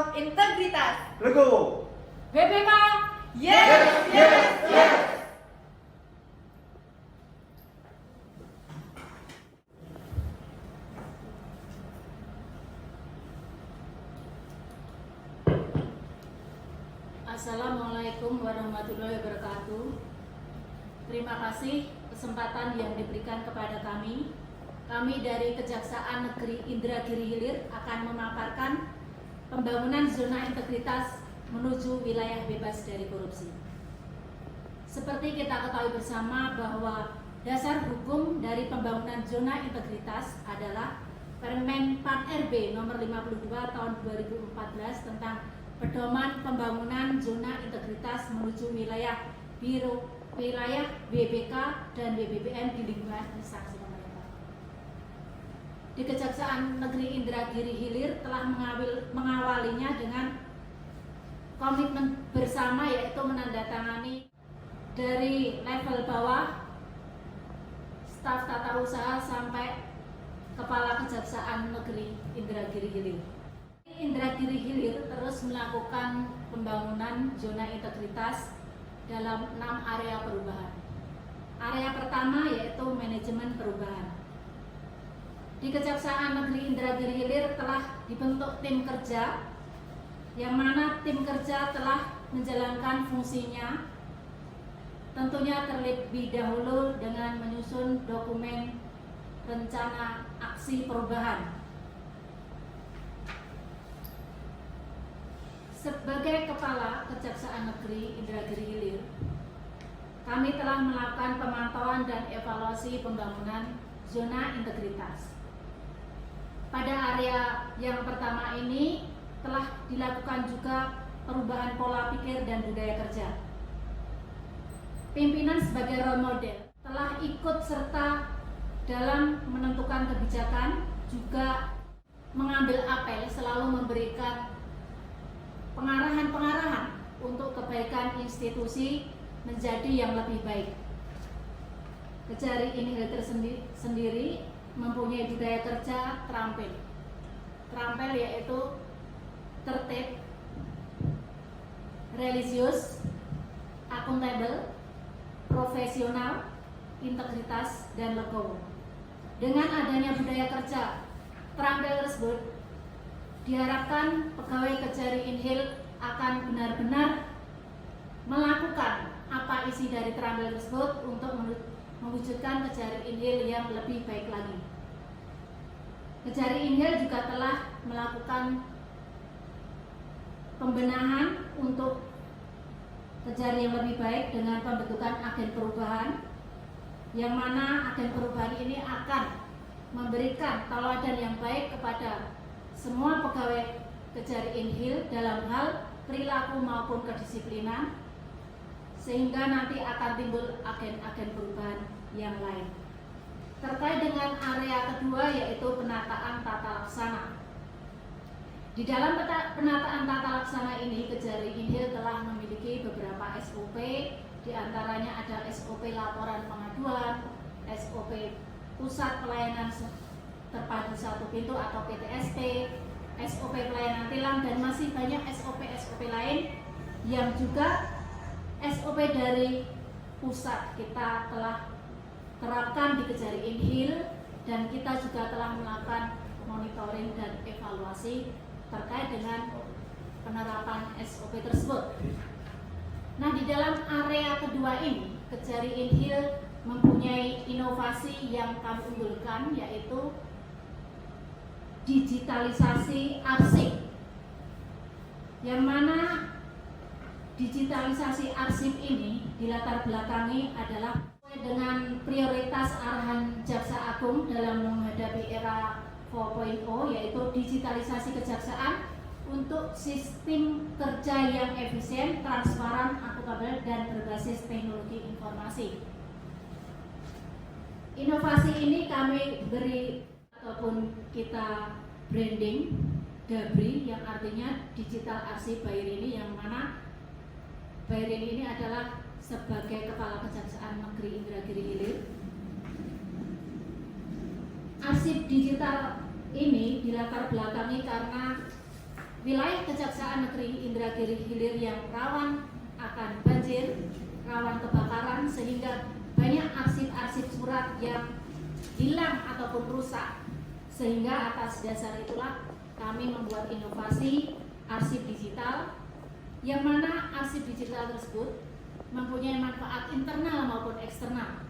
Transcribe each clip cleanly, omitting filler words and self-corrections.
tetap integritas. Legowo. BPK. Yes, yes, yes. Assalamualaikum warahmatullahi wabarakatuh. Terima kasih kesempatan yang diberikan kepada kami. Kami dari Kejaksaan Negeri Indragiri Hilir akan memaparkan pembangunan zona integritas menuju wilayah bebas dari korupsi. Seperti kita ketahui bersama bahwa dasar hukum dari pembangunan zona integritas adalah Permen Pan RB nomor 52 tahun 2014 tentang pedoman pembangunan zona integritas menuju wilayah BBK dan BBBM di lingkungan instansi pemerintah. Di Kejaksaan Negeri Indragiri Hilir telah mengawalinya dengan komitmen bersama, yaitu menandatangani dari level bawah staf tata usaha sampai Kepala Kejaksaan Negeri Indragiri Hilir. Indragiri Hilir terus melakukan pembangunan zona integritas dalam 6 area perubahan. Area pertama yaitu manajemen perubahan. Di Kejaksaan Negeri Indragiri Hilir telah dibentuk tim kerja, yang mana tim kerja telah menjalankan fungsinya tentunya terlebih dahulu dengan menyusun dokumen rencana aksi perubahan. Sebagai Kepala Kejaksaan Negeri Indragiri Hilir, kami telah melakukan pemantauan dan evaluasi pembangunan zona integritas. Pada area yang pertama ini telah dilakukan juga perubahan pola pikir dan budaya kerja. Pimpinan sebagai role model telah ikut serta dalam menentukan kebijakan, juga mengambil apel selalu memberikan pengarahan-pengarahan untuk kebaikan institusi menjadi yang lebih baik. Kejari ini sendiri mempunyai budaya kerja terampil. Terampil yaitu tertib, religius, akuntabel, profesional, integritas, dan legowo. Dengan adanya budaya kerja terampil tersebut, diharapkan pegawai Kejari Inhil akan benar-benar melakukan apa isi dari terampil tersebut untuk mewujudkan Kejari Inhil yang lebih baik lagi. Kejari Inhil juga telah melakukan pembenahan untuk Kejari yang lebih baik dengan pembentukan agen perubahan, yang mana agen perubahan ini akan memberikan tauladan yang baik kepada semua pegawai Kejari Inhil dalam hal perilaku maupun kedisiplinan, sehingga nanti akan timbul agen-agen perubahan yang lain. Terkait dengan area kedua yaitu penataan tata laksana. Di dalam penataan tata laksana ini, Kejari Inhil telah memiliki beberapa SOP, diantaranya ada SOP laporan pengaduan, SOP Pusat Pelayanan Terpadu Satu Pintu atau PTSP, SOP pelayanan tilang, dan masih banyak SOP lain yang juga SOP dari pusat kita telah terapkan di Kejari Inhil, dan kita juga telah melakukan monitoring dan evaluasi terkait dengan penerapan SOP tersebut. Nah, di dalam area kedua ini, Kejari Inhil mempunyai inovasi yang kami unggulkan, yaitu digitalisasi arsip, yang mana digitalisasi arsip ini dilatar belakangi adalah dengan prioritas arahan Jaksa Agung dalam menghadapi era 4.0, yaitu digitalisasi kejaksaan untuk sistem kerja yang efisien, transparan, akuntabel, dan berbasis teknologi informasi. Inovasi ini kami beri ataupun kita branding DABRI, yang artinya Digital Arsip Bayrini, yang mana Bayrini ini adalah sebagai Kepala Kejaksaan Negeri Indragiri Hilir. Arsip digital ini dilatar belakangi karena wilayah Kejaksaan Negeri Indragiri Hilir yang rawan akan banjir, rawan kebakaran, sehingga banyak arsip-arsip surat yang hilang ataupun rusak. Sehingga atas dasar itulah kami membuat inovasi arsip digital, yang mana arsip digital tersebut mempunyai manfaat internal maupun eksternal.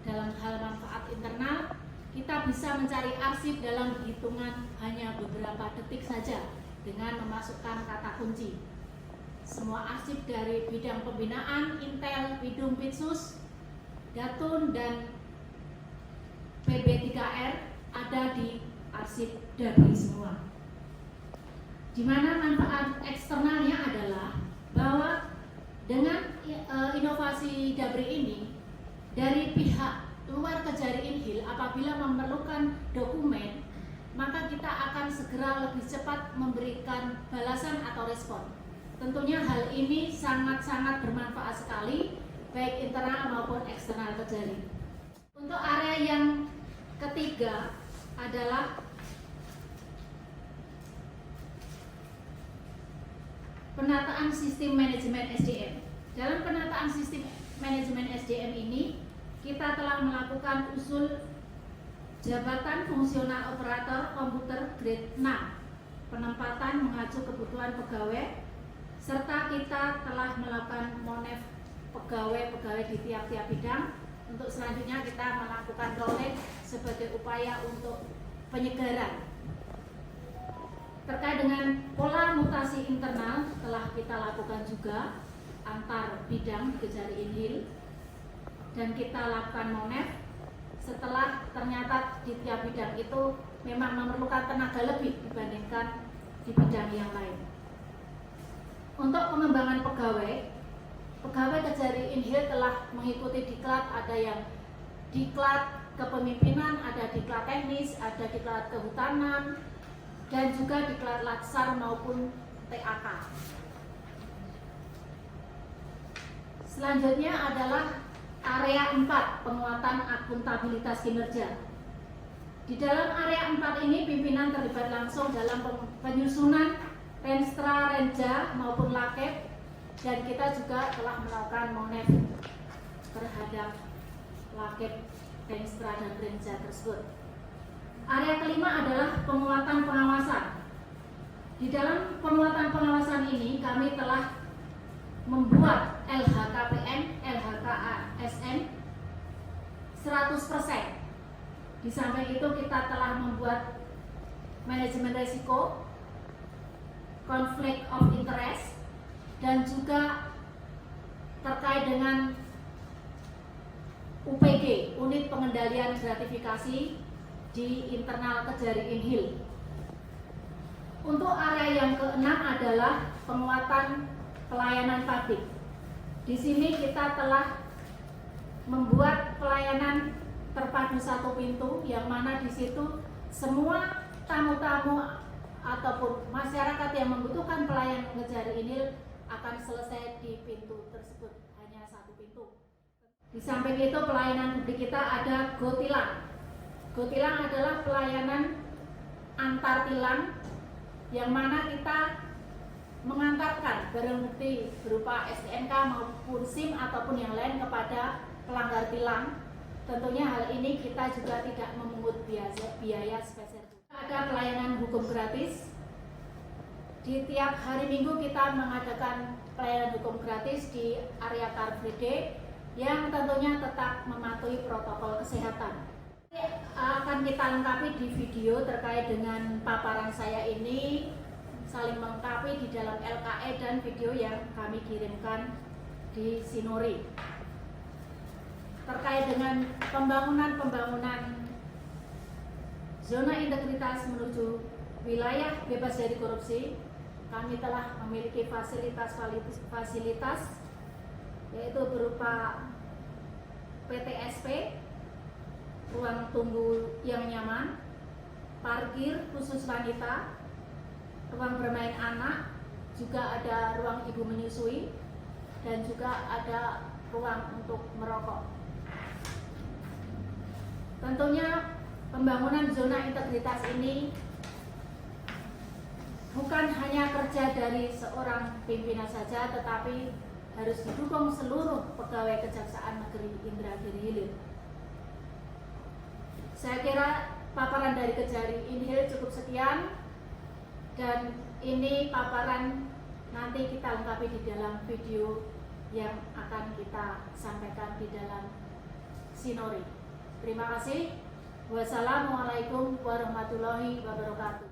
Dalam hal manfaat internal, kita bisa mencari arsip dalam hitungan hanya beberapa detik saja dengan memasukkan kata kunci. Semua arsip dari bidang pembinaan, Intel, Bidum, Pitsus, Datun, dan PB3R ada di arsip DABRI semua. Di mana manfaat eksternalnya adalah bahwa dengan inovasi DABRI ini, dari pihak luar Kejari Inhil apabila memerlukan dokumen, maka kita akan segera lebih cepat memberikan balasan atau respon. Tentunya hal ini sangat-sangat bermanfaat sekali, baik internal maupun eksternal Kejari. Untuk area yang ketiga adalah penataan sistem manajemen SDM. Dalam penataan sistem manajemen SDM ini, kita telah melakukan usul jabatan fungsional operator komputer grade 6, penempatan mengacu kebutuhan pegawai, serta kita telah melakukan monef pegawai-pegawai di tiap-tiap bidang. Untuk selanjutnya kita melakukan rolling sebagai upaya untuk penyegaran. Terkait dengan pola mutasi internal telah kita lakukan juga antar bidang di Kejari Inhil, dan kita lakukan monef setelah ternyata di tiap bidang itu memang memerlukan tenaga lebih dibandingkan di bidang yang lain. Untuk pengembangan pegawai Kejari Inhil telah mengikuti diklat, ada yang diklat kepemimpinan, ada diklat teknis, ada diklat kehutanan, dan juga diklat latsar maupun TAK. Selanjutnya adalah area 4, penguatan akuntabilitas kinerja. Di dalam area 4 ini pimpinan terlibat langsung dalam penyusunan Renstra, Renja maupun Lakep, dan kita juga telah melakukan monef terhadap Lakep, Renstra, dan Renja tersebut. Area kelima adalah penguatan pengawasan. Di dalam penguatan pengawasan ini kami telah membuat LHKPN, LHKASN 100%. Di samping itu kita telah membuat manajemen risiko, conflict of interest, dan juga terkait dengan UPG, unit pengendalian gratifikasi di internal Kejari Inhil. Untuk area yang keenam adalah penguatan pelayanan publik. Di sini kita telah membuat pelayanan terpadu satu pintu, yang mana di situ semua tamu-tamu ataupun masyarakat yang membutuhkan pelayanan Kejari Inhil akan selesai di pintu tersebut, hanya satu pintu. Di samping itu pelayanan publik kita ada GoTilang. GoTilang adalah pelayanan antar tilang, yang mana kita mengantarkan barang bukti berupa STNK maupun SIM ataupun yang lain kepada pelanggar tilang. Tentunya hal ini kita juga tidak memungut biaya spesial. Ada pelayanan hukum gratis. Di tiap hari Minggu kita mengadakan pelayanan hukum gratis di area Car Free Day, yang tentunya tetap mematuhi protokol kesehatan. Akan kita lengkapi di video terkait dengan paparan saya ini, saling melengkapi di dalam LKE dan video yang kami kirimkan di Sinori. Terkait dengan pembangunan zona integritas menuju wilayah bebas dari korupsi, kami telah memiliki fasilitas yaitu berupa PTSP, ruang tunggu yang nyaman, parkir khusus wanita, ruang bermain anak, juga ada ruang ibu menyusui, dan juga ada ruang untuk merokok. Tentunya pembangunan zona integritas ini bukan hanya kerja dari seorang pimpinan saja, tetapi harus didukung seluruh pegawai Kejaksaan Negeri Indragiri Hilir. Saya kira paparan dari Kejari Inhil cukup sekian, dan ini paparan nanti kita lengkapi di dalam video yang akan kita sampaikan di dalam Sinori. Terima kasih. Wassalamualaikum warahmatullahi wabarakatuh.